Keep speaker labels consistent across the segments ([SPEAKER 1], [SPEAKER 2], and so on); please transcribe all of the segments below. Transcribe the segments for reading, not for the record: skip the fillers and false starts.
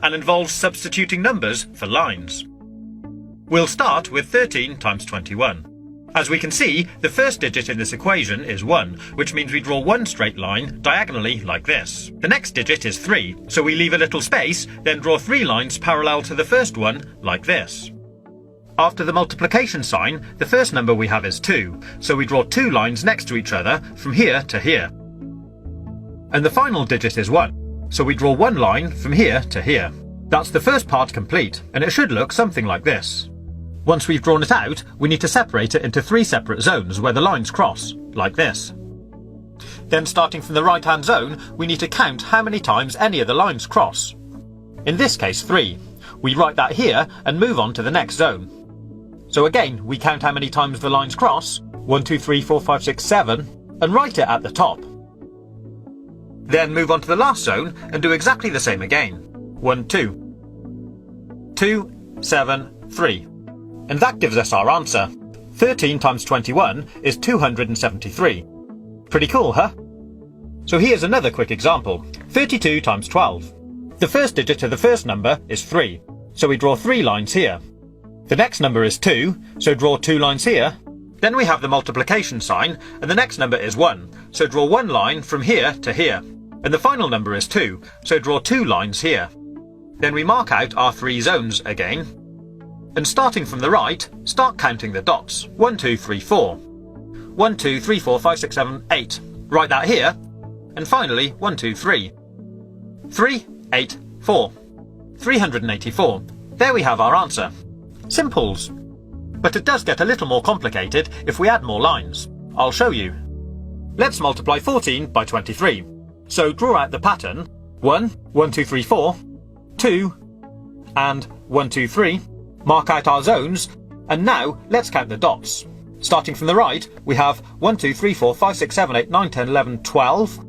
[SPEAKER 1] and involves substituting numbers for lines. We'll start with 13 times 21. As we can see, the first digit in this equation is 1, which means we draw one straight line diagonally like this. The next digit is 3, so we leave a little space, then draw 3 lines parallel to the first one like this. After the multiplication sign, the first number we have is 2, so we draw 2 lines next to each other from here to here. And the final digit is 1, so we draw 1 line from here to here. That's the first part complete, and it should look something like this. Once we've drawn it out, we need to separate it into 3 separate zones where the lines cross, like this. Then starting from the right-hand zone, we need to count how many times any of the lines cross. In this case 3. We write that here and move on to the next zone. So again, we count how many times the lines cross, 1, 2, 3, 4, 5, 6, 7, and write it at the top. Then move on to the last zone and do exactly the same again. 1, 2. 2, 7, 3. And that gives us our answer. 13 times 21 is 273. Pretty cool, huh? So here's another quick example. 32 times 12. The first digit of the first number is 3, so we draw 3 lines here. The next number is 2, so draw 2 lines here. Then we have the multiplication sign, and the next number is 1, so draw 1 line from here to here. And the final number is 2, so draw 2 lines here. Then we mark out our 3 zones again. And starting from the right, start counting the dots. 1, 2, 3, 4. 1, 2, 3, 4, 5, 6, 7, 8. Write that here. And finally, 1, 2, 3. 3, 8, 4. 384. There we have our answer. Simples. But it does get a little more complicated if we add more lines. I'll show you. Let's multiply 14 by 23. So draw out the pattern. 1, 1, 2, 3, 4. 2, and 1, 2, 3. Mark out our zones, and now let's count the dots. Starting from the right, we have 1, 2, 3, 4, 5, 6, 7, 8, 9, 10, 11, 12.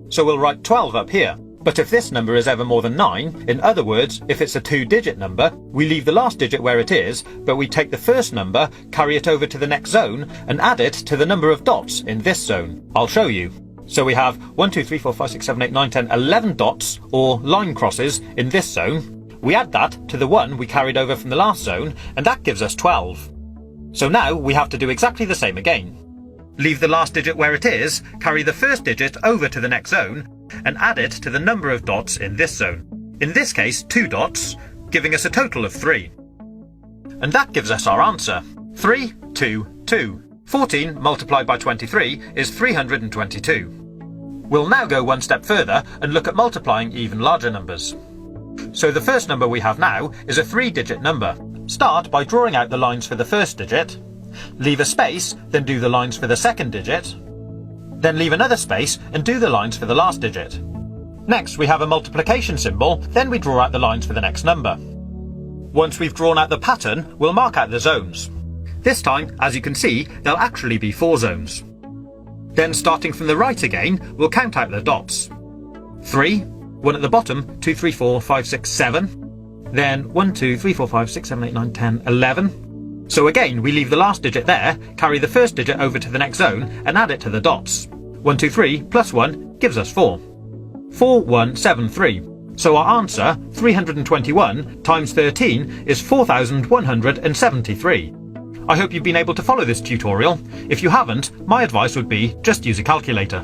[SPEAKER 1] So we'll write 12 up here. But if this number is ever more than 9, in other words, if it's a 2-digit number, we leave the last digit where it is, but we take the first number, carry it over to the next zone, and add it to the number of dots in this zone. I'll show you. So we have 1, 2, 3, 4, 5, 6, 7, 8, 9, 10, 11 dots, or line crosses, in this zone. We add that to the 1 we carried over from the last zone, and that gives us 12. So now we have to do exactly the same again. Leave the last digit where it is, carry the first digit over to the next zone, and add it to the number of dots in this zone. In this case, 2 dots, giving us a total of 3. And that gives us our answer. 3, 2, 2. 14 multiplied by 23 is 322. We'll now go one step further and look at multiplying even larger numbers. So the first number we have now is a 3-digit number. Start by drawing out the lines for the first digit, leave a space, then do the lines for the second digit, then leave another space and do the lines for the last digit. Next we have a multiplication symbol, then we draw out the lines for the next number. Once we've drawn out the pattern, we'll mark out the zones. This time, as you can see, there'll actually be 4 zones. Then starting from the right again, we'll count out the dots. 3, 1 at the bottom, 2, 3, 4, 5, 6, 7. Then 1, 2, 3, 4, 5, 6, 7, 8, 9, 10, 11. So again, we leave the last digit there, carry the first digit over to the next zone, and add it to the dots. 1, 2, 3 plus 1 gives us 4. 4, 1, 7, 3. So our answer, 321 times 13, is 4,173. I hope you've been able to follow this tutorial. If you haven't, my advice would be just use a calculator.